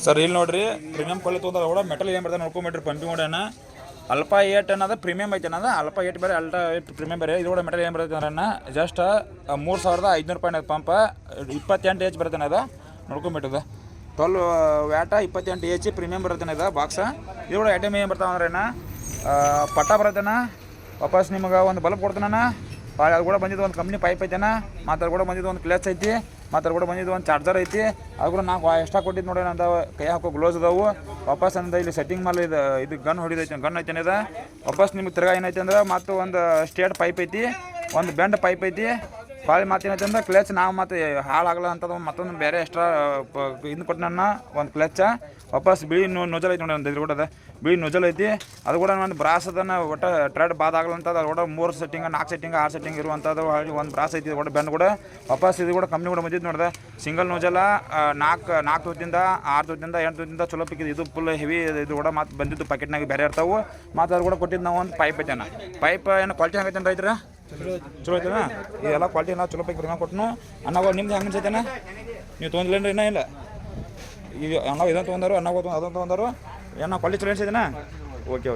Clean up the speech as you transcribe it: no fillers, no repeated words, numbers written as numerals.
sir ಇಲ್ಲಿ ನೋಡ್ರಿ premium quality ತೊಗೊಂಡ್ರೆ ಕೂಡ ಮೆಟಲ್ ಏನು ಬರ್ತದೆ ನೋಡ್ಕೊಂಬಿಟ್ರಿ ಪಂಪಿಂಗ್ ಹೊಡೆಯೋಣ ಅಲ್ಪ ಏಟ್ ಅನ್ನೋದು ಪ್ರೀಮಿಯಂ ಐತೆ ಅನ್ನೋದು ಅಲ್ಪ ಏಟ್ ಬೇರೆ ಅಲ್ಟ್ರಾ ಏಟ್ ಪ್ರೀಮಿಯಂ ಬೇರೆ ಇದು ಕೂಡ ಮೆಟಲ್ ಏನು ಬರ್ತದೆ ಅಂದ್ರೆ ಜಸ್ಟ್ 3500 ರೂಪಾಯಿ ಪಂಪ್ 28 H ಬರುತ್ತೆ ಅದು ನೋಡ್ಕೊಂಬಿಟ್ಟದ 12 ವ್ಯಾಟ 28 H ಪ್ರೀಮಿಯಂ ಬರುತ್ತೆ ಇದು ಬಾಕ್ಸ ಇದು ಕೂಡ ಐಟಮ್ ಏನು ಬರ್ತಾವೆ ಅಂದ್ರೆ ಪಟ್ಟ ಬರುತ್ತೇನ ವಾಪಸ್ ನಿಮಗೆ ಒಂದು ಬಲ್ಬ್ ಕೊಡ್ತಾನ ಅದು ಕೂಡ ಬಂದಿದ್ದು ಒಂದು ಕಂಪ್ನಿ ಪೈಪ್ ಐತೆನ ಮತ್ತು ಅದು ಕೂಡ ಬಂದಿದ್ದು ಒಂದು ಕ್ಲಚ್ ಐತಿ ಮತ್ತು ಅದು ಕೂಡ ಬಂದಿದ್ದು ಒಂದು ಚಾರ್ಜರ್ ಐತಿ ಅದು ಕೂಡ ನಾಲ್ಕು ಎಕ್ಸ್ಟ್ರಾ ಕೊಟ್ಟಿದ್ದು ನೋಡಿ ಅಂತ ಕೈ ಹಾಕೋ ಗ್ಲೋಸ್ ಅದಾವು ವಾಪಸ್ ಅಂದ್ರೆ ಇಲ್ಲಿ ಸೆಟ್ಟಿಂಗ್ ಮೇಲೆ ಇದು ಗನ್ ಹೊಡಿದೈತೆ ಗನ್ ಐತೆ ಇದು ವಾಪಸ್ ನಿಮ್ಗೆ ತಿರ್ಗಾ ಏನೈತೆ ಅಂದ್ರೆ ಮತ್ತು ಒಂದು ಸ್ಟೇಟ್ ಪೈಪ್ ಐತಿ ಒಂದು ಬೆಂಡ್ ಪೈಪ್ ಐತಿ ಭಾಳ ಮಾತೇನೈತೆ ಅಂದ್ರೆ ಕ್ಲಚ್ ನಾವು ಮತ್ತು ಹಾಳಾಗಲ್ಲ ಅಂತದ ಮತ್ತೊಂದು ಬೇರೆ ಎಕ್ಸ್ಟ್ರಾ ಇದು ಕೊಟ್ಟು ನನ್ನ ಒಂದು ಕ್ಲಚ್ ವಾಪಸ್ ಬಿಳಿ ನೊಜಲ್ ಐತಿ ನೋಡಿ ಒಂದು ಇದ್ರ ಕೂಡ ಬಿಳಿ ನೊಜಲ್ ಐತಿ ಅದು ಕೂಡ ಒಂದು ಬ್ರಾಸ್ ಅದನ್ನು ಒಟ್ಟು ಟ್ರೆಡ್ ಬಾದಾಗಲ್ಲ ಅಂತ ಅದು ಕೂಡ 3 ಸೆಟ್ಟಿಂಗ್ 4 ಸೆಟ್ಟಿಂಗ್ 6 ಸೆಟ್ಟಿಂಗ್ ಇರುವಂಥದ್ದು ಒಂದು ಬ್ರಾಸ್ ಐತಿ ಕೂಡ ಬೆಂಡ್ ಕೂಡ ವಾಪಸ್ ಇದು ಕೂಡ ಕಂಪ್ನಿ ಕೂಡ ಬಂದಿದ್ದು ನೋಡಿದೆ ಸಿಂಗಲ್ ನೊಜಲ 4 ತೂತಿಂದ 6 ತೂತಿಂದ 8 ತೂತಿಂದ ಚಲೋ ಪಿಕ್ಕಿದ್ದು ಇದು ಫುಲ್ ಹೆವಿ ಇದು ಕೂಡ ಮತ್ತು ಬಂದಿದ್ದು ಪ್ಯಾಕೆಟ್ನಾಗ ಬೇರೆ ಇರ್ತಾವೆ ಮತ್ತು ಅದು ಕೂಡ ಕೊಟ್ಟಿದ್ದು ನಾವು ಒಂದು ಪೈಪ್ ಐತೆನ ಪೈಪ್ ಏನು ಕ್ವಾಲಿಟಿ ಹಂಗೈತೆ ಅಂತ ರೈತರ ಚಲೋ ಐತೆನಾ ಇದೆಲ್ಲ ಕ್ವಾಲಿಟಿ ನಾವು ಚಲೋ ಪೈಕ್ ಪ್ರೀಮಿಯಂ ಕೊಟ್ಟನು ಅನ್ನೋ ನಿಮ್ದು ಹೆಂಗೆ ಅನ್ಸೈತೆನ ನೀವು ತೊಗೊಂಡಿಲ್ಲೇನ್ರಿ ಇನ್ನೂ ಇಲ್ಲ ಈಗ ಅನ್ನೋ ಇದನ್ನು ತೊಗೊಂಡಾರು ಅನ್ನೋ ಅದನ್ನು ತೊಗೊಂಡಾರು ಏನೋ ಕ್ವಾಲಿಟಿ ಚಲೋ ಅನ್ಸೈತೆನಾ ಓಕೆ